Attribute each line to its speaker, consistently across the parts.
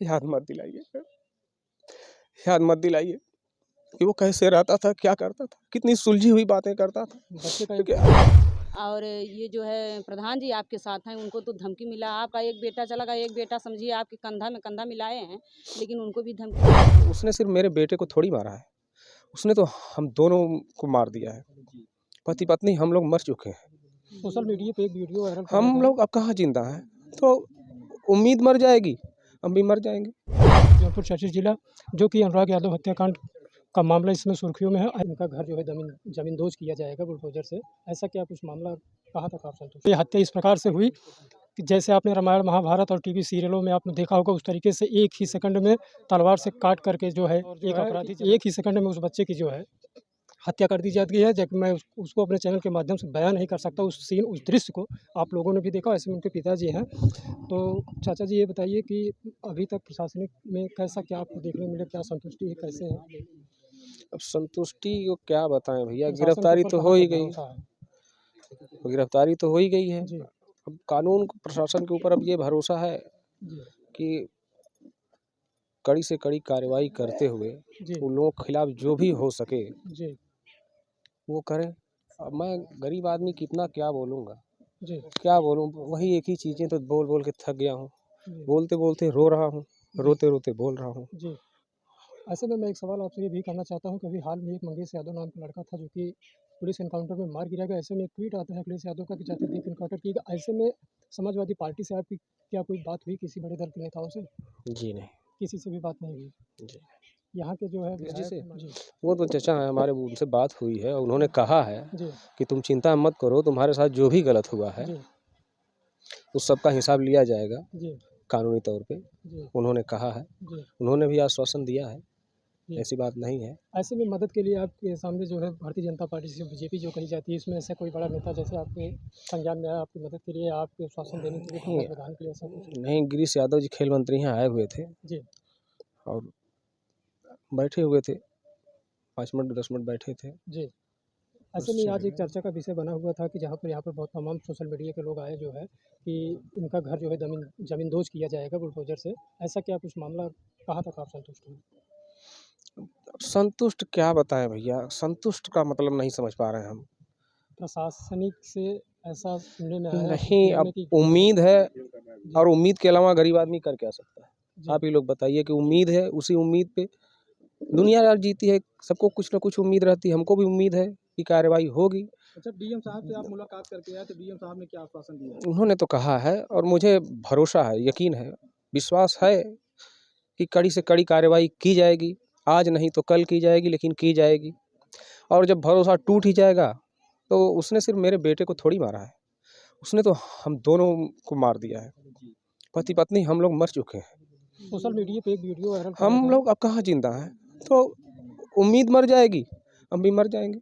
Speaker 1: याद मत दिलाइए, याद मत दिलाइए कि वो कैसे रहता था, क्या करता था, कितनी सुलझी हुई बातें करता था।
Speaker 2: बच्चे का
Speaker 1: क्योंकि
Speaker 3: और ये जो है प्रधान जी आपके साथ हैं, उनको तो धमकी मिला, आपका एक बेटा चला गया, एक बेटा समझिए आपके कंधा में कंधा मिलाए हैं, लेकिन उनको भी धमकी।
Speaker 1: उसने सिर्फ मेरे बेटे को थोड़ी मारा है, उसने तो हम दोनों को मार दिया है। पति पत्नी हम लोग मर चुके हैं।
Speaker 2: सोशल मीडिया पे एक वीडियो वायरल कर
Speaker 1: हम
Speaker 2: रहा
Speaker 1: लोग अब कहाँ जिंदा हैं, तो उम्मीद मर जाएगी, हम भी मर जाएंगे।
Speaker 2: था जौनपुर चर्चित जिला जो कि अनुराग यादव हत्याकांड का मामला इसमें सुर्खियों में है। इनका घर जो है जमींदोज किया जाएगा बुलडोजर से, ऐसा क्या कुछ मामला, कहाँ तक आप संतुष्ट? ये हत्या इस प्रकार से हुई कि जैसे आपने रामायण महाभारत और टीवी सीरियलों में आपने देखा होगा, उस तरीके से एक ही सेकंड में तलवार से काट करके जो है एक अपराधी एक ही सेकंड में उस बच्चे की जो है हत्या कर दी जाती है। जबकि मैं उसको अपने चैनल के माध्यम से बयान नहीं कर सकता, उस सीन उस दृश्य को आप लोगों ने भी देखा, ऐसे में उनके पिताजी हैं। तो चाचा जी ये बताइए कि अभी तक प्रशासनिक में कैसा क्या आपको देखने को मिला, क्या संतुष्टि है, कैसे है?
Speaker 1: अब संतुष्टि को क्या बताएं भैया,
Speaker 2: प्रशासन के
Speaker 1: गिरफ्तारी
Speaker 2: ऊपर
Speaker 1: तो
Speaker 2: कहाँ
Speaker 1: हो ही
Speaker 2: तक
Speaker 1: गई,
Speaker 2: भरोसा है?
Speaker 1: गिरफ्तारी तो हो ही गई है।
Speaker 2: जी
Speaker 1: अब कानून प्रशासन के ऊपर अब ये भरोसा है
Speaker 2: जी
Speaker 1: कि कड़ी से कड़ी कार्रवाई करते हुए
Speaker 2: जी
Speaker 1: उन लोगों के खिलाफ जो भी हो सके
Speaker 2: जी
Speaker 1: वो करें। अब मैं गरीब आदमी कितना क्या बोलूँगा,
Speaker 2: जी
Speaker 1: क्या बोलूँ, वही एक ही चीज़ें तो बोल बोल के थक गया हूँ,
Speaker 2: जी
Speaker 1: बोलते बोलते रो रहा हूँ, रोते रोते बोल रहा हूँ।
Speaker 2: जी। ऐसे में मैं एक सवाल आपसे ये भी करना चाहता हूँ कि अभी हाल में एक मंगेश यादव नाम का लड़का था जो कि पुलिस एनकाउंटर में मार गिरा गया। ऐसे में एक ट्वीट आता है अखिलेश यादव का कि जाते देख एनकाउंटर किएगा। ऐसे में समाजवादी पार्टी से आपकी क्या कोई बात हुई किसी बड़े दल के नेताओं से?
Speaker 1: जी नहीं।
Speaker 2: किसी से भी बात नहीं हुई?
Speaker 1: जी
Speaker 2: यहाँ के जो है
Speaker 1: जी से
Speaker 2: विधायक जी
Speaker 1: वो तो चचा है हमारे, उनसे बात हुई है, उन्होंने कहा है
Speaker 2: जी
Speaker 1: कि तुम चिंता मत करो, तुम्हारे साथ जो भी गलत हुआ है
Speaker 2: जी
Speaker 1: उस सब का हिसाब लिया जाएगा
Speaker 2: जी
Speaker 1: कानूनी तौर पे,
Speaker 2: जी
Speaker 1: उन्होंने कहा है।
Speaker 2: जी
Speaker 1: उन्होंने भी आश्वासन दिया है,
Speaker 2: जी।
Speaker 1: ऐसी बात नहीं है।
Speaker 2: ऐसे में मदद के लिए आपके सामने जो है भारतीय जनता पार्टी से बीजेपी जो कही जाती है, इसमें ऐसा कोई बड़ा नेता जैसे आपके संज्ञान में आया आपकी मदद के लिए, आपके शासन देने के लिए,
Speaker 1: नहीं
Speaker 2: ढांढस बधाने के लिए, ऐसा कुछ?
Speaker 1: नहीं, गिरीश यादव जी खेल मंत्री यहाँ आए हुए थे
Speaker 2: जी
Speaker 1: और बैठे हुए थे, 5 मिनट 10 मिनट बैठे थे।
Speaker 2: जी। ऐसे
Speaker 1: बस
Speaker 2: में आज
Speaker 1: चले
Speaker 2: एक
Speaker 1: गए।
Speaker 2: चर्चा का विषय बना हुआ था कि जहाँ पर यहाँ पर बहुत तमाम सोशल मीडिया के लोग आए जो है कि इनका घर जो है जमींदोज किया जाएगा बुलडोजर से, ऐसा क्या कुछ मामला, कहाँ तक आप संतुष्ट हैं?
Speaker 1: संतुष्ट क्या बताएं भैया, संतुष्ट का मतलब नहीं समझ पा रहे हैं हम।
Speaker 2: प्रशासनिक से ऐसा सुनने में आया कि
Speaker 1: नहीं, अब
Speaker 2: निर्णय की
Speaker 1: उम्मीद है,
Speaker 2: जी
Speaker 1: और उम्मीद के अलावा गरीब आदमी कर क्या सकता है?
Speaker 2: जी
Speaker 1: आप ही लोग बताइए कि उम्मीद है, उसी उम्मीद पे दुनिया यार जीती है, सबको कुछ ना कुछ उम्मीद रहती है, हमको भी उम्मीद है कि कार्रवाई होगी।
Speaker 2: अच्छा, डीएम साहब से आप मुलाकात करके आए तो डीएम साहब ने क्या आश्वासन दिया?
Speaker 1: उन्होंने तो कहा है और मुझे भरोसा है, यकीन है, विश्वास है कि कड़ी से कड़ी कार्रवाई की जाएगी। आज नहीं तो कल की जाएगी, लेकिन की जाएगी। और जब भरोसा टूट ही जाएगा तो उसने सिर्फ मेरे बेटे को थोड़ी मारा है, उसने तो हम दोनों को मार दिया है। पति पत्नी हम लोग मर चुके हैं।
Speaker 2: सोशल मीडिया पे एक वीडियो वायरल कर रहा
Speaker 1: हम
Speaker 2: था।
Speaker 1: लोग अब कहाँ जिंदा हैं, तो उम्मीद मर जाएगी, हम भी मर जाएंगे।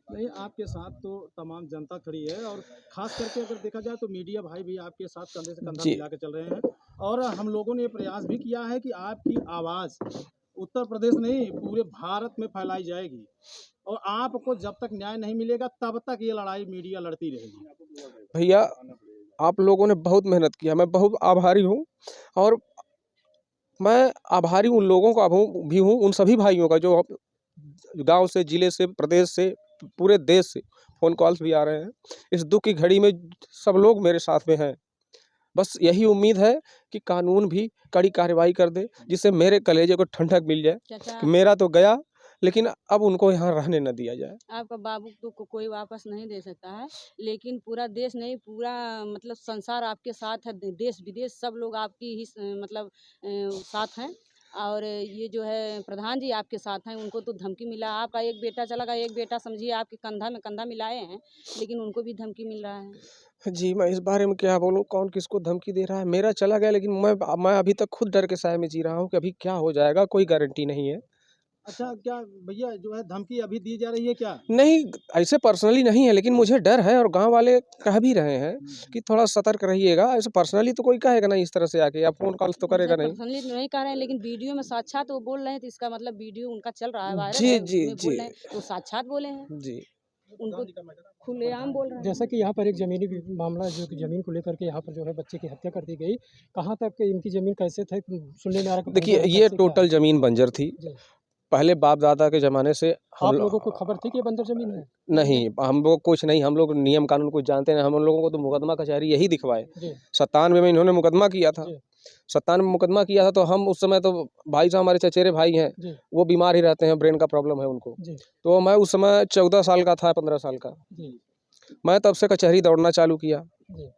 Speaker 2: नहीं, आपके साथ तो तमाम जनता खड़ी है और खास करके अगर देखा जाए तो मीडिया भाई भी आपके साथ कंधे से कंधा
Speaker 1: जी
Speaker 2: मिला के चल रहे हैं। और हम लोगों ने ये प्रयास भी किया है कि आपकी आवाज़ उत्तर प्रदेश नहीं पूरे भारत में फैलाई जाएगी और आपको जब तक न्याय नहीं मिलेगा तब तक ये लड़ाई मीडिया लड़ती रहेगी।
Speaker 1: भैया, आप लोगों ने बहुत मेहनत किया, मैं बहुत आभारी हूँ। और मैं आभारी उन लोगों का भी हूँ, उन सभी भाइयों का जो गांव से, जिले से, प्रदेश से, पूरे देश से फ़ोन कॉल्स भी आ रहे हैं। इस दुख की घड़ी में सब लोग मेरे साथ में हैं। बस यही उम्मीद है कि कानून भी कड़ी कार्रवाई कर दे, जिससे मेरे कलेजे को ठंडक मिल जाए कि मेरा तो गया, लेकिन अब उनको यहाँ रहने न दिया जाए।
Speaker 3: आपका बाबू को कोई वापस नहीं दे सकता है, लेकिन पूरा देश नहीं, पूरा मतलब संसार आपके साथ है, देश विदेश सब लोग आपकी ही मतलब साथ हैं। और ये जो है प्रधान जी आपके साथ हैं, उनको तो धमकी मिला, आपका एक बेटा चला गया, एक बेटा समझिए आपके कंधा में कंधा मिलाए हैं, लेकिन उनको भी धमकी मिल रहा है।
Speaker 1: जी, मैं इस बारे में क्या बोलूँ, कौन किसको धमकी दे रहा है? मेरा चला गया, लेकिन मैं अभी तक खुद डर के साए में जी रहा हूँ कि अभी क्या हो जाएगा, कोई गारंटी नहीं है।
Speaker 2: अच्छा, क्या भैया जो है धमकी अभी दी जा रही है क्या?
Speaker 1: नहीं, ऐसे पर्सनली नहीं है, लेकिन मुझे डर है और गाँव वाले कह भी रहे हैं कि थोड़ा सतर्क रहिएगा। ऐसे पर्सनली तो कोई कहेगा नहीं इस तरह से आके, या फ़ोन कॉल्स तो करेगा नहीं।
Speaker 3: पर्सनली नहीं कह रहे हैं, लेकिन वीडियो में साक्षात वो बोल रहे हैं, तो इसका मतलब वीडियो उनका चल रहा है, वायरल
Speaker 1: जी,
Speaker 3: है,
Speaker 1: जी,
Speaker 3: उसमें
Speaker 1: जी।
Speaker 3: बोल रहे हैं, तो साक्षात बोले हैं।
Speaker 1: जी।
Speaker 3: उनको खुलेआम बोल रहे हैं।
Speaker 2: जैसा कि यहाँ पर एक ज़मीनी मामला है, जो कि ज़मीन को लेकर के यहाँ पर जो है बच्चे की हत्या कर दी गई। कहाँ तक इनकी ज़मीन कैसे थे? सुनने में आ रहा है कि
Speaker 1: देखिए,
Speaker 2: बंजर है,
Speaker 1: ये
Speaker 2: कैसे क्या
Speaker 1: टोटल
Speaker 2: है?
Speaker 1: ज़मीन बंजर थी।
Speaker 2: जी।
Speaker 1: पहले बाप-दादा के ज़माने से हम
Speaker 2: आप
Speaker 1: लो
Speaker 2: लोगों को खबर थी कि ये बंजर ज़मीन है?
Speaker 1: नहीं, हम लोग कुछ नहीं, हम लोग नियम कानून कुछ जानते नहीं, हम लोगों को तो मुकदमा कचहरी यही दिखवाए।
Speaker 2: जी,
Speaker 1: 97 में इन्होंने मुकदमा किया था।
Speaker 2: जी,
Speaker 1: 97 में मुकदमा किया था, तो हम उस समय तो भाई साहब हमारे चचेरे भाई हैं,
Speaker 2: जी,
Speaker 1: वो बीमार ही रहते हैं, ब्रेन का प्रॉब्लम है उनको।
Speaker 2: जी,
Speaker 1: तो मैं उस समय 14 साल का था, 15 साल का।
Speaker 2: जी,
Speaker 1: मैं तब से कचहरी दौड़ना चालू किया।
Speaker 2: जी,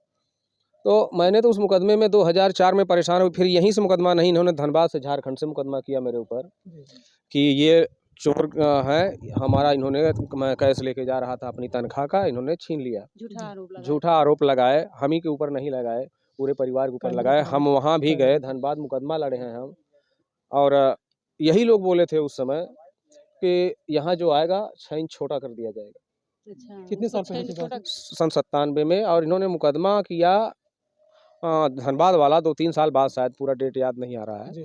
Speaker 1: तो मैंने तो उस मुकदमे में 2004 में परेशान हुई, फिर यहीं से मुकदमा नहीं, इन्होंने धनबाद से, झारखंड से मुकदमा किया मेरे ऊपर
Speaker 2: जी,
Speaker 1: कि ये चोर हैं, हमारा इन्होंने, मैं कैश लेके जा रहा था अपनी तनख्वाह का, इन्होंने छीन लिया।
Speaker 3: झूठा आरोप लगाया।
Speaker 1: झूठा आरोप लगाए, हम ही के ऊपर नहीं लगाए, पूरे परिवार के ऊपर
Speaker 2: कैमरे
Speaker 1: लगाए।
Speaker 2: पर
Speaker 1: हम वहाँ भी
Speaker 2: कैमरे
Speaker 1: गए,
Speaker 2: पर
Speaker 1: धनबाद मुकदमा लड़े हैं हम। और यही लोग बोले थे उस समय कि यहाँ जो आएगा 6 इंच छोटा कर दिया जाएगा।
Speaker 3: अच्छा,
Speaker 2: कितने
Speaker 3: उसको
Speaker 2: साल
Speaker 3: 6
Speaker 2: पहले
Speaker 3: इंच
Speaker 2: की बात
Speaker 3: छोटा।
Speaker 2: है?
Speaker 1: सन 97 में, और इन्होंने मुकदमा किया धनबाद वाला 2-3 साल बाद, शायद पूरा डेट याद नहीं आ रहा है।
Speaker 2: जी,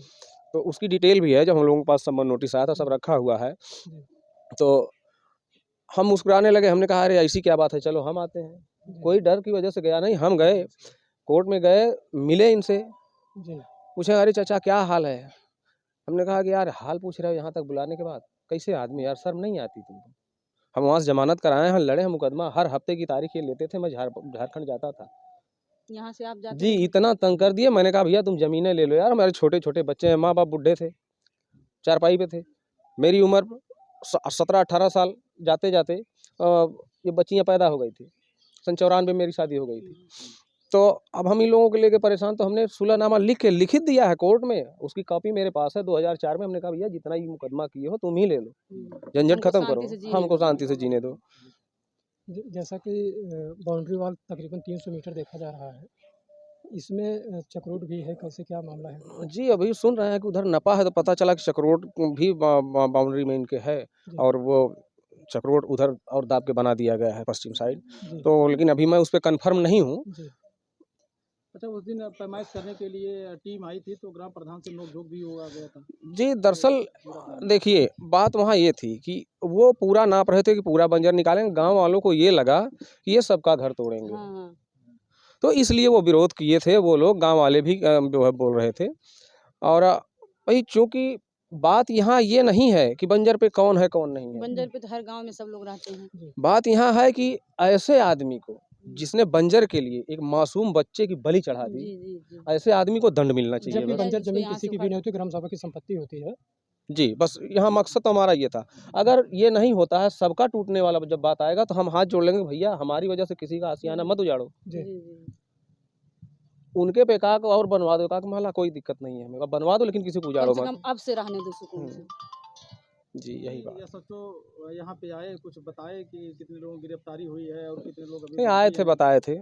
Speaker 1: तो उसकी डिटेल भी है, जब हम लोगों के पास समन नोटिस आया था, सब रखा हुआ है।
Speaker 2: जी,
Speaker 1: तो हम मुस्कुराने लगे, हमने कहा अरे ऐसी क्या बात है, चलो हम आते हैं।
Speaker 2: जी,
Speaker 1: कोई डर की वजह से गया नहीं, हम गए, कोर्ट में गए, मिले इनसे,
Speaker 2: जी,
Speaker 1: पूछे अरे चाचा क्या हाल है? हमने कहा कि यार हाल पूछ रहे हो यहाँ तक बुलाने के बाद, कैसे आदमी यार, शर्म नहीं आती तुमको? हम वहाँ से जमानत कराए हैं, लड़े हैं मुकदमा, हर हफ्ते की तारीख ये लेते थे, मैं झारखंड जाता था।
Speaker 3: यहाँ से आप जाते
Speaker 1: जी,
Speaker 3: थे?
Speaker 1: इतना तंग कर दिए, मैंने कहा भैया तुम ज़मीनें ले लो यार, हमारे छोटे-छोटे बच्चे हैं, माँ-बाप बूढ़े थे, चारपाई पे थे। मेरी उम्र 17-18 साल जाते-जाते ये बच्चियाँ पैदा हो गई थी। सन 94 में मेरी शादी हो गई थी। तो अब हम इन लोगों को लेके परेशान, तो हमने सुलहनामा लिख के लिखित दिया है कोर्ट में, उसकी कॉपी मेरे पास है 2004 में। हमने कहा भैया जितना ये मुकदमा किए हो तुम ही ले लो, झंझट
Speaker 3: हमको
Speaker 1: खत्म
Speaker 3: शांति
Speaker 1: करो,
Speaker 3: से जीने
Speaker 1: हमको
Speaker 3: दो।
Speaker 1: शांति से जीने दो।
Speaker 2: जैसा कि बाउंड्री वॉल तकरीबन 300 मीटर देखा जा रहा है, इसमें चक्रोट भी है, कैसे क्या मामला है?
Speaker 1: जी, अभी सुन रहे हैं कि उधर नपा है, तो पता चला कि चक्रोट भी बाउंड्री में इनके है,
Speaker 2: जी,
Speaker 1: और वो चक्रोट उधर और दाब के बना दिया गया है पश्चिम साइड।
Speaker 2: जी,
Speaker 1: तो लेकिन अभी मैं उस पे कन्फर्म नहीं हूँ।
Speaker 2: जी,
Speaker 4: अच्छा, उस दिन पैमाइश करने के लिए टीम आई थी तो ग्राम प्रधान से नोक-झोंक भी हुआ गया था।
Speaker 1: जी, दरअसल
Speaker 4: पूरा
Speaker 1: देखिए, बात वहाँ ये थी कि वो पूरा नाप रहे थे कि पूरा बंजर निकालेंगे, गाँव वालों को ये लगा कि ये सबका घर तोड़ेंगे।
Speaker 3: हाँ, हाँ।
Speaker 1: तो इसलिए वो विरोध किए थे, वो लोग, गाँव वाले भी जो है बोल रहे थे। और वही चूँकि बात यहाँ ये नहीं है कि बंजर पे कौन है, कौन नहीं है।
Speaker 3: बंजर पे तो हर गाँव में सब लोग रहते हैं।
Speaker 2: जी,
Speaker 1: बात यहाँ है कि ऐसे आदमी को, जिसने बंजर के लिए एक मासूम बच्चे की बलि चढ़ा दी,
Speaker 3: जी, जी, जी।
Speaker 1: ऐसे आदमी को दंड मिलना चाहिए
Speaker 2: जबकि
Speaker 1: बस।
Speaker 2: बंजर
Speaker 3: इसको
Speaker 2: ज़मीन
Speaker 3: यहाँ
Speaker 2: किसी
Speaker 3: से
Speaker 2: की भी
Speaker 3: उखाड़
Speaker 2: नहीं होती, ग्राम सभा की संपत्ति होती है।
Speaker 1: जी, बस यहाँ मकसद तो हमारा ये था। अगर ये नहीं होता है, सबका टूटने वाला जब बात आएगा, तो हम हाथ जोड़ लेंगे, भैया हमारी वजह से किसी का आशियाना मत उजाड़ो।
Speaker 2: जी,
Speaker 3: जी, जी।
Speaker 1: उनके पे कहा कि और बनवा दो, कहा कि माला कोई दिक्कत नहीं है हमें, बनवा दो लेकिन किसी को
Speaker 3: कम
Speaker 1: उजाड़ो
Speaker 3: से
Speaker 1: मत।
Speaker 3: कम अब से रहने दो सुकून से।
Speaker 1: जी, यही बात।
Speaker 4: या सचो यहाँ पे आए, कुछ बताए कि कितने लोगों की गिरफ्तारी हुई है और कितने लोग अभी
Speaker 1: नहीं, आए
Speaker 4: दोषी
Speaker 1: थे,
Speaker 4: हैं?
Speaker 1: बताए थे।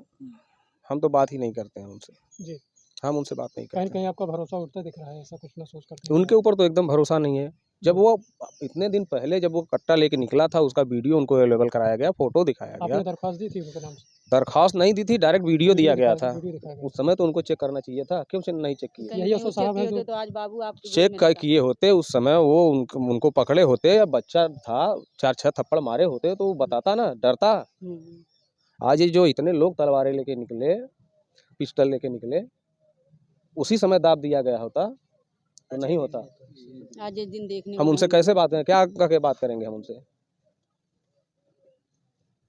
Speaker 1: हम तो बात ही नहीं करते हैं उनसे,
Speaker 2: जी।
Speaker 1: हम उनसे बात नहीं
Speaker 2: कहीं न
Speaker 1: करते
Speaker 2: कहीं
Speaker 1: हैं।
Speaker 2: आपका भरोसा उठता दिख रहा है, ऐसा कुछ महसूस करते हैं
Speaker 1: उनके
Speaker 2: आप?
Speaker 1: ऊपर तो एकदम भरोसा नहीं है। जब वो इतने दिन पहले जब वो कट्टा लेके निकला था, उसका वीडियो उनको अवेलेबल कराया गया, फ़ोटो दिखाया गया।
Speaker 2: आपने दरख्वास्त दी थी उनके नाम से?
Speaker 1: दरख़्वास्त नहीं दी थी, डायरेक्ट वीडियो दिया गया था।
Speaker 2: वीडियो दिखाया गया
Speaker 1: उस समय तो उनको चेक करना चाहिए था, क्यों नहीं चेक किया?
Speaker 3: कहीं
Speaker 2: यही
Speaker 3: कहीं वो
Speaker 2: एसओ
Speaker 3: चेक
Speaker 2: साहब
Speaker 3: किए
Speaker 2: हैं
Speaker 3: होते
Speaker 2: जो
Speaker 3: तो आज बाबू आपके गोद
Speaker 1: चेक
Speaker 3: में
Speaker 1: का
Speaker 3: रहता।
Speaker 1: किए होते उस समय, वो उनको पकड़े होते, या बच्चा था, 4-6 थप्पड़ मारे होते तो वो बताता ना, डरता।
Speaker 3: हुँ।
Speaker 1: आज ये जो इतने लोग तलवारें लेके निकले, पिस्टल लेके निकले, उसी समय दाब दिया गया होता तो नहीं होता।
Speaker 3: आज ये दिन देखने
Speaker 1: हम
Speaker 3: को
Speaker 1: उनसे
Speaker 3: नहीं
Speaker 1: कैसे
Speaker 3: मिला।
Speaker 1: बात करें, क्या करके बात करेंगे हम उनसे?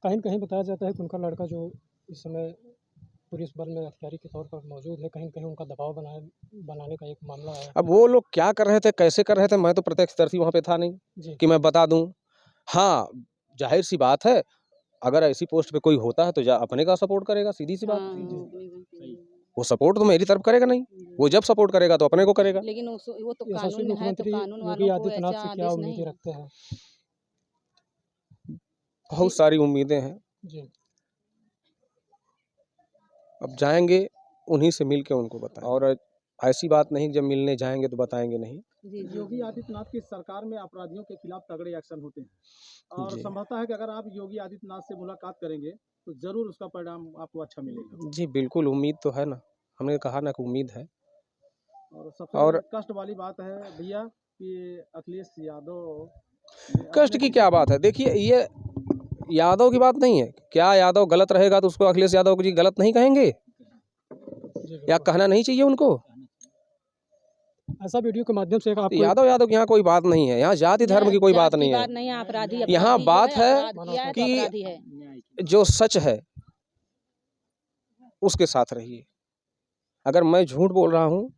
Speaker 2: कहीं न कहीं बताया जाता है कि उनका लड़का जो इस समय पुलिस बल में अधिकारी के तौर पर मौजूद है, कहीं न कहीं उनका दबाव बनाने का एक मामला है।
Speaker 1: अब वो लोग क्या कर रहे थे, कैसे कर रहे थे, मैं तो प्रत्यक्षदर्शी वहाँ पे था नहीं
Speaker 2: जी,
Speaker 1: कि मैं बता दूँ। हाँ, ज़ाहिर-सी बात है, अगर ऐसी पोस्ट पे कोई होता है तो अपने का सपोर्ट करेगा, सीधी-सी बात।
Speaker 3: हाँ,
Speaker 2: जी,
Speaker 3: अपने
Speaker 1: वो सपोर्ट तो मेरी तरफ करेगा नहीं, वो जब सपोर्ट करेगा तो अपने को करेगा।
Speaker 3: लेकिन वो तो
Speaker 2: यशस्वी
Speaker 3: कानून है, तो
Speaker 2: मुख्यमंत्री
Speaker 3: कानून
Speaker 2: योगी
Speaker 3: वालों को
Speaker 2: आदित्यनाथ
Speaker 3: ऐसा
Speaker 2: से क्या
Speaker 3: आदेश
Speaker 2: उम्मीदें
Speaker 3: नहीं।
Speaker 2: रखते हैं?
Speaker 1: बहुत सारी उम्मीदें हैं।
Speaker 2: जी,
Speaker 1: अब जाएँगे, उन्हीं से मिल के उनको बताएँ, और ऐसी बात नहीं कि जब मिलने जाएँगे तो बताएँगे नहीं।
Speaker 3: जी, जी,
Speaker 4: योगी
Speaker 3: जी।
Speaker 4: आदित्यनाथ की सरकार में अपराधियों के खिलाफ तगड़े एक्शन होते हैं और
Speaker 1: जी।
Speaker 4: संभवतः है कि अगर आप योगी आदित्यनाथ से मुलाकात करेंगे तो ज़रूर उसका परिणाम आपको अच्छा मिलेगा।
Speaker 1: जी, बिल्कुल उम्मीद तो है ना, हमने कहा ना कि उम्मीद है।
Speaker 4: और सबसे
Speaker 1: और
Speaker 4: कष्ट वाली बात है भैया कि अखिलेश यादव ने
Speaker 1: कष्ट
Speaker 4: अपने
Speaker 1: की
Speaker 4: बेटे
Speaker 1: क्या बात है, देखिए ये यादव की बात नहीं है। क्या यादव गलत रहेगा तो उसको अखिलेश यादव जी गलत नहीं कहेंगे, या कहना नहीं चाहिए उनको?
Speaker 2: ऐसा वीडियो के माध्यम से एक
Speaker 1: तो
Speaker 2: आपको
Speaker 1: यादव की यहाँ कोई बात नहीं है, यहाँ जाति धर्म की कोई बात नहीं है।
Speaker 3: नहीं है, अपराधी
Speaker 1: यहाँ
Speaker 3: अपराधी जो
Speaker 1: बात है
Speaker 3: अपराध किया है तो
Speaker 1: कि
Speaker 3: अपराधी है।
Speaker 1: जो सच है उसके साथ रहिए। अगर मैं झूठ बोल रहा हूँ,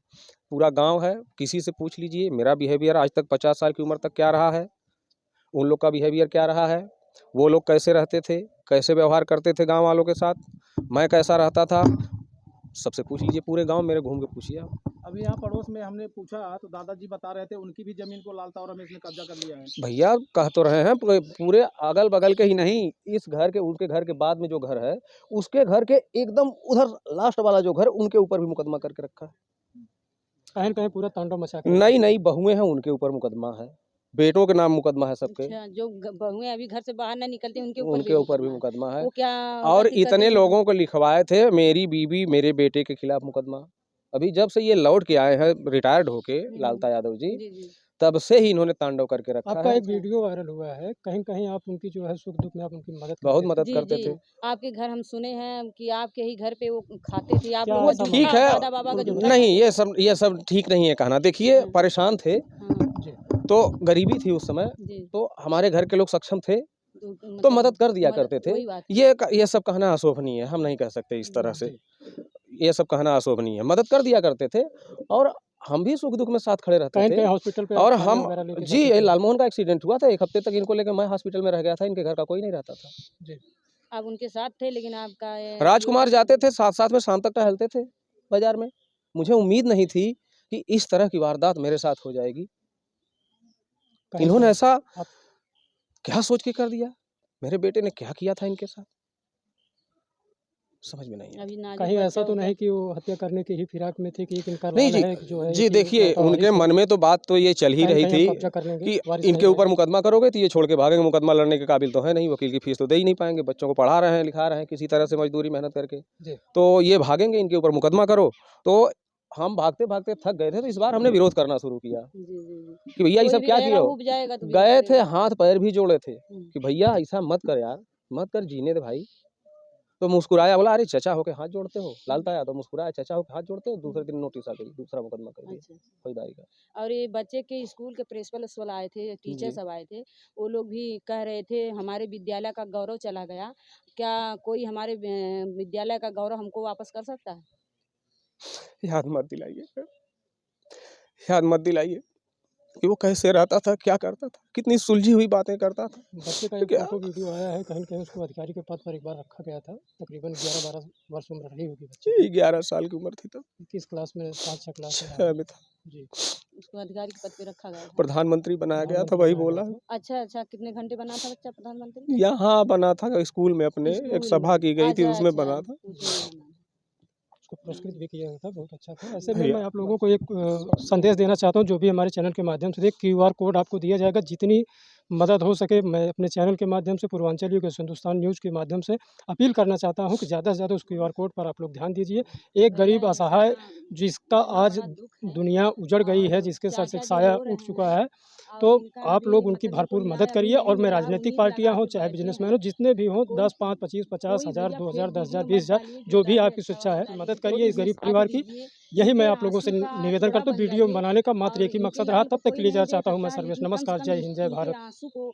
Speaker 1: पूरा गांव है, किसी से पूछ लीजिए मेरा बिहेवियर आज तक 50 साल की उम्र तक क्या रहा है, उन लोग का बिहेवियर क्या रहा है, वो लोग कैसे रहते थे, कैसे व्यवहार करते थे गांव वालों के साथ, मैं कैसा रहता था, सबसे पूछ लीजिए, पूरे गांव मेरे घूम के पूछिए आप।
Speaker 4: अभी यहाँ पड़ोस में हमने पूछा तो दादाजी बता रहे थे उनकी भी जमीन को लालता और रमेश ने कब्जा कर लिया है।
Speaker 1: भैया कह तो रहे हैं पूरे अगल बगल के ही नहीं, इस घर के, उनके घर के बाद में जो घर है उसके घर के एकदम उधर लास्ट वाला जो घर, उनके ऊपर भी मुकदमा करके रखा है।
Speaker 2: कहीं न कहीं पूरा तांडव मचा के
Speaker 1: नई नई बहुएं हैं, उनके ऊपर मुकदमा है, बेटों के नाम मुकदमा है सबके।
Speaker 3: अच्छा, जो बहुएं अभी घर से बाहर ना निकलती उनके
Speaker 1: ऊपर भी मुकदमा है।
Speaker 3: वो क्या
Speaker 1: और
Speaker 3: गलती करती
Speaker 1: इतने
Speaker 3: हैं?
Speaker 1: लोगों को लिखवाए थे, मेरी बीवी मेरे बेटे के खिलाफ मुकदमा। अभी जब से ये लौट के आए हैं रिटायर्ड होके, लालता यादव जी,
Speaker 3: जी।
Speaker 1: तब से ही इन्होंने तांडव करके रखा
Speaker 2: आपका
Speaker 1: है।
Speaker 2: एक वीडियो वायरल हुआ है, कहीं-कहीं आप उनकी जो है सुख-दुख में आप उनकी मदद
Speaker 1: बहुत
Speaker 2: करते
Speaker 1: मदद
Speaker 3: जी,
Speaker 1: करते
Speaker 3: जी।
Speaker 1: थे।
Speaker 3: आपके घर हम सुने हैं कि आपके ही घर पे वो खाते थे। आप
Speaker 2: क्या
Speaker 3: लोग
Speaker 2: ऐसा
Speaker 1: ठीक है,
Speaker 3: दादा बाबा का झूठा
Speaker 1: नहीं
Speaker 3: खाते
Speaker 1: ये सब ठीक नहीं है कहना। देखिए
Speaker 3: हाँ।
Speaker 1: परेशान थे,
Speaker 3: हाँ,
Speaker 2: जी,
Speaker 1: तो गरीबी थी उस समय,
Speaker 3: जी।
Speaker 1: तो हमारे घर के लोग सक्षम थे तो
Speaker 3: मतलब
Speaker 1: मदद कर दिया करते थे।
Speaker 3: वही बात है।
Speaker 1: ये सब कहना अशोभनीय है, हम नहीं कह सकते इस तरह से।
Speaker 2: जी।
Speaker 1: ये सब कहना अशोभनीय है, मदद कर दिया करते थे और हम भी सुख दुख में साथ खड़े रहते
Speaker 2: कहीं न
Speaker 1: थे।
Speaker 2: कहीं हॉस्पिटल पे
Speaker 1: और
Speaker 2: आप खाने
Speaker 1: हम
Speaker 2: वगैरह लेके
Speaker 1: जी,
Speaker 2: जाते
Speaker 1: ये
Speaker 2: थे?
Speaker 1: लालमोहन का एक्सीडेंट हुआ था, 1 हफ्ते तक इनको लेकर मैं हॉस्पिटल में रह गया था, इनके घर का कोई नहीं रहता था।
Speaker 2: जी।
Speaker 3: आप उनके साथ थे लेकिन आपका
Speaker 1: राजकुमार जाते थे साथ-साथ में, शाम तक टहलते थे बाज़ार में। मुझे उम्मीद नहीं थी कि इस तरह की वारदात मेरे साथ हो जाएगी।
Speaker 2: कहीं
Speaker 1: इन्होंने
Speaker 2: कहीं
Speaker 1: ऐसा
Speaker 2: आप
Speaker 1: क्या सोच के कर दिया? मेरे बेटे ने क्या किया था इनके साथ? समझ में नहीं आया।
Speaker 3: अभी नाजुक
Speaker 2: कहीं
Speaker 3: बच्चा
Speaker 2: ऐसा तो
Speaker 3: हो गया।
Speaker 2: नहीं कि वो हत्या करने की ही फिराक में थे कि एक इनका
Speaker 1: नहीं
Speaker 2: लाल
Speaker 1: जी,
Speaker 2: है जो है
Speaker 1: जी
Speaker 2: कि
Speaker 1: देखिए
Speaker 2: लड़का
Speaker 1: उनके
Speaker 2: वारिस है,
Speaker 1: मन में तो बात तो ये चल ही
Speaker 2: कहीं
Speaker 1: रही
Speaker 2: कहीं
Speaker 1: थी
Speaker 2: हम कब्जा कर लेंगे,
Speaker 1: कि
Speaker 2: वारिस
Speaker 1: इनके
Speaker 2: नहीं
Speaker 1: ऊपर
Speaker 2: रहेगा।
Speaker 1: मुकदमा करोगे तो ये छोड़ के भागेंगे, मुकदमा लड़ने के काबिल तो है नहीं, वकील की फीस तो दे ही नहीं पाएँगे, बच्चों को पढ़ा रहे हैं, लिखा रहे हैं किसी तरह से मजदूरी मेहनत करके।
Speaker 2: जी,
Speaker 1: तो ये भागेंगे, इनके ऊपर मुकदमा करो। तो हम भागते-भागते थक गए थे, तो इस बार हमने विरोध करना शुरू किया
Speaker 3: जी, जी, जी।
Speaker 1: कि भैया ये
Speaker 3: कोई
Speaker 1: सब
Speaker 3: भी
Speaker 1: क्या किए
Speaker 3: रहेगा
Speaker 1: हो?
Speaker 3: ऊब जाएगा तो विरोध
Speaker 1: गए थे,
Speaker 3: करेगा।
Speaker 1: हाथ पैर भी जोड़े थे
Speaker 3: हुँ।
Speaker 1: कि भैया ऐसा मत कर यार, मत कर, जीने दे भाई। तो मुस्कुराया, बोला अरे चाचा होके हाथ जोड़ते हो? लालता यादव मुस्कुराया, चाचा होके हाथ जोड़ते हो? दूसरे दिन नोटिस आ गई, दूसरा मुकदमा कर दिया
Speaker 3: अच्छा, अच्छा।
Speaker 1: फौजदारी का।
Speaker 3: और ये बच्चे के स्कूल के प्रिंसिपल उस्पल आए थे, टीचर
Speaker 1: जी।
Speaker 3: सब आए थे। वो लोग भी कह रहे थे हमारे विद्यालय का गौरव चला गया। क्या कोई हमारे विद्यालय का गौरव हमको वापस कर सकता है?
Speaker 1: याद मत दिलाइए, याद मत दिलाइए कि वो कैसे रहता था, क्या करता था, कितनी सुलझी हुई बातें करता था।
Speaker 2: बच्चे का
Speaker 1: तो
Speaker 2: एक
Speaker 1: क्या
Speaker 2: फ़ोटो वीडियो आया है, कहीं न कहीं उसको अधिकारी के पद पर एक बार रखा गया था, तकरीबन 11-12 वर्ष उम्र रही होगी बच्चे की।
Speaker 1: 11 साल की उम्र थी तब,
Speaker 2: किस क्लास में 5-6 क्लास में रहा
Speaker 1: 6
Speaker 2: होगा।
Speaker 1: में था।
Speaker 2: जी,
Speaker 3: उसको अधिकारी के पद पे रखा गया था।
Speaker 1: प्रधानमंत्री बनाया गया था,
Speaker 2: प्रधानमंत्री
Speaker 1: वही
Speaker 2: बनाया
Speaker 1: बोला
Speaker 2: गया
Speaker 1: है।
Speaker 2: था।
Speaker 3: अच्छा, अच्छा कितने घंटे बना था बच्चा प्रधानमंत्री?
Speaker 1: यहाँ बना था स्कूल में अपने, एक
Speaker 3: स्कूल
Speaker 1: सभा
Speaker 3: में।
Speaker 1: की गई थी
Speaker 3: अच्छा,
Speaker 1: उसमें
Speaker 3: अच्छा
Speaker 1: बना था।
Speaker 3: उसमें बना था।
Speaker 2: उसको पुरस्कृत भी किया गया था, बहुत अच्छा था। ऐसे में
Speaker 1: भैया
Speaker 2: मैं आप लोगों को एक संदेश देना चाहता हूँ, जो भी हमारे चैनल के माध्यम से क्यूआर कोड आपको दिया जाएगा, जितनी मदद हो सके मैं अपने चैनल के माध्यम से, पूर्वांचल यूग हिंदुस्तान न्यूज़ के माध्यम से अपील करना चाहता हूँ कि ज़्यादा से ज़्यादा उस क्यूआर कोड पर आप लोग ध्यान दीजिए। एक गरीब
Speaker 3: भैया
Speaker 2: असहाय
Speaker 3: इतना
Speaker 2: जिसका आज
Speaker 3: बड़ा दुःख है
Speaker 2: दुनिया उजड़ गई है,
Speaker 3: और
Speaker 2: जिसके सर से एक
Speaker 3: चाचा जी
Speaker 2: साया
Speaker 3: रो रहे
Speaker 2: उठ चुका
Speaker 3: हैं
Speaker 2: है,
Speaker 3: और
Speaker 2: तो
Speaker 3: इनका
Speaker 2: आप
Speaker 3: अभी
Speaker 2: लोग उनकी
Speaker 3: मतलब इनको
Speaker 2: भरपूर
Speaker 3: न्याय
Speaker 2: मदद
Speaker 3: अभी
Speaker 2: करिए।
Speaker 3: नहीं
Speaker 2: और मैं
Speaker 3: मिला,
Speaker 2: राजनीतिक
Speaker 3: उम्मीद
Speaker 2: पार्टियाँ
Speaker 3: लगा
Speaker 2: हों,
Speaker 3: के
Speaker 2: चाहे
Speaker 3: बैठे
Speaker 2: बिज़नेसमैन
Speaker 3: हैं।
Speaker 2: हों, जितने भी हों,
Speaker 3: कोई
Speaker 2: 10, 5, 25, 50
Speaker 3: कोई
Speaker 2: हज़ार,
Speaker 3: भैया
Speaker 2: 2000,
Speaker 3: फेक
Speaker 2: 10,000,
Speaker 3: वीडियो मत
Speaker 2: 20,000
Speaker 3: डालिए,
Speaker 2: जो भी
Speaker 3: ज़्यादा
Speaker 2: आपकी
Speaker 3: अच्छा
Speaker 2: स्वेच्छा
Speaker 3: वाला
Speaker 2: है,
Speaker 3: डालिए।
Speaker 2: मदद करिए
Speaker 3: छोटे
Speaker 2: इस
Speaker 3: से
Speaker 2: गरीब
Speaker 3: साथ
Speaker 2: परिवार की।
Speaker 3: दीजिए,
Speaker 2: यही मैं
Speaker 3: इनके
Speaker 2: आप लोगों से
Speaker 3: आँसू का
Speaker 2: निवेदन
Speaker 3: थोड़ा
Speaker 2: करता हूँ।
Speaker 3: बन
Speaker 2: वीडियो
Speaker 3: जाइए
Speaker 2: बनाने का मात्र
Speaker 3: और
Speaker 2: एक ही
Speaker 3: इनके
Speaker 2: मकसद रहा।
Speaker 3: यहाँ तो
Speaker 2: तब तक के
Speaker 3: कोई
Speaker 2: लिए
Speaker 3: नहीं
Speaker 2: इजाज़त
Speaker 3: दे
Speaker 2: चाहता हूँ मैं।
Speaker 3: सकता है,
Speaker 2: सर्वेश
Speaker 3: लेकिन कम से
Speaker 2: नमस्कार,
Speaker 3: कम
Speaker 2: जय हिंद, जय
Speaker 3: इनके
Speaker 2: भारत।
Speaker 3: आँसू को